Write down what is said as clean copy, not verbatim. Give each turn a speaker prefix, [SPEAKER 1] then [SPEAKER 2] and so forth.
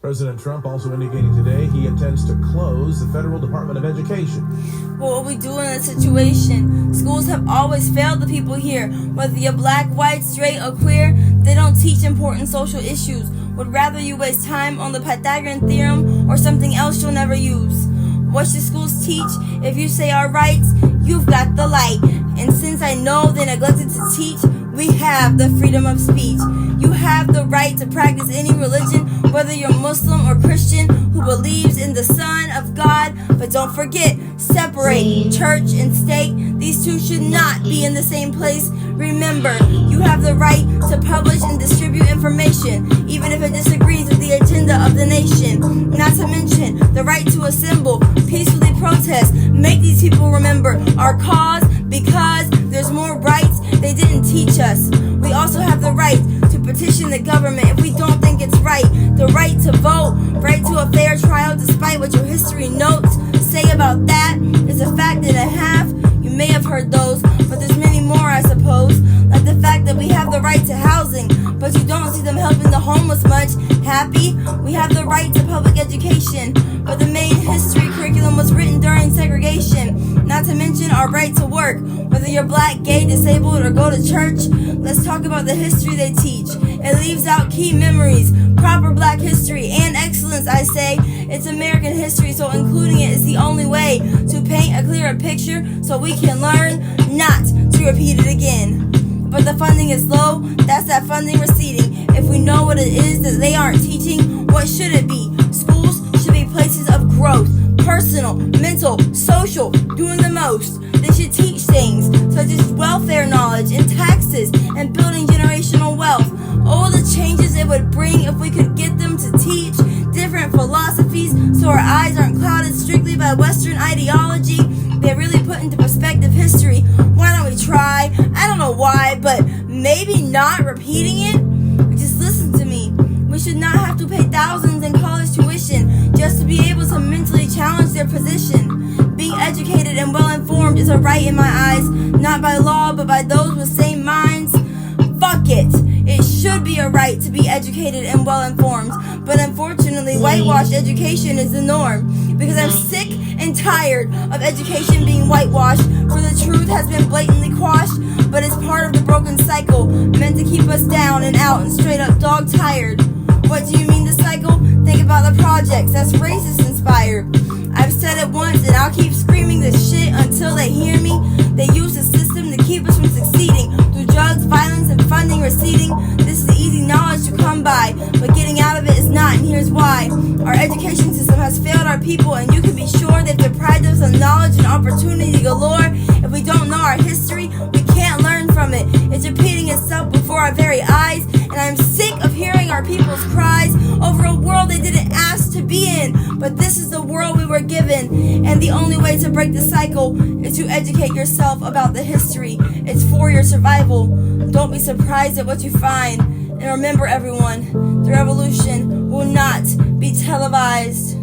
[SPEAKER 1] President Trump also indicating today he intends to close the Federal Department of Education.
[SPEAKER 2] What will we do in this situation? Schools have always failed the people here. Whether you're black, white, straight, or queer, they don't teach important social issues. Would rather you waste time on the Pythagorean theorem or something else you'll never use. What should schools teach? If you say our rights, you've got the light. And since I know they neglected to teach, we have the freedom of speech. You have the right to practice any religion, whether you're Muslim or Christian who believes in the Son of God. But don't forget, separate church and state. These two should not be in the same place. Remember, you have the right to publish and distribute information, even if it disagrees with the agenda of the nation. Not to mention the right to assemble, peacefully protest. Make these people remember our cause, because there's more rights they didn't teach us. We also have the right to petition the government if we don't think it's right. The right to vote, right to a fair trial despite what your history notes say about that is a fact and a half. You may have heard those, but there's many more, I suppose. Like the fact that we have the right to housing, but you don't see them helping the homeless much. Happy? We have the right to public education, but the main history curriculum was written during segregation. Not to mention our right to work, whether you're black, gay, disabled, or go to church. Let's talk about the history they teach. It leaves out key memories, proper black history, and excellence, I say. It's American history, so including it is the only way to paint a clearer picture so we can learn not to repeat it again. But the funding is low, that's that funding receding. If we know what it is that they aren't teaching, what should it be? Schools should be places of growth, personal, mental, social, doing the most. They should teach things such as welfare knowledge and taxes and building generational wealth. All the changes it would bring if we could get them to teach different philosophies so our eyes aren't clouded strictly by Western ideology. They really put into perspective history. Why don't we try? I don't know why, but maybe not repeating it? Just listen to me. We should not have to pay thousands in college tuition just to be able to mentally challenge their position. Being educated and well-informed is a right in my eyes, not by law, but by those with sane minds. Fuck it. It should be a right to be educated and well-informed, but unfortunately, whitewashed education is the norm. Because I'm sick and tired of education being whitewashed, for the truth has been blatantly quashed, but it's part of the broken cycle, meant to keep us down and out and straight up dog-tired. What do you mean the cycle? Think about the projects, that's racist inspired. I've said it once and I'll keep screaming this shit until they hear me. They use the system to keep us from succeeding through drugs, violence, and funding receding. This is easy knowledge to come by, but getting out of it is not, and here's why. Our education system has failed our people, and you can be sure they've deprived us of knowledge and opportunity galore. If we don't know our history, we can't learn from it. It's repeating itself before our very eyes, and I'm sick of hearing our people's cries over a world they didn't ask to be in. But this is the world we were given, and the only way to break the cycle is to educate yourself about the history. It's for your survival. Don't be surprised at what you find. And remember, everyone, the revolution will not be televised.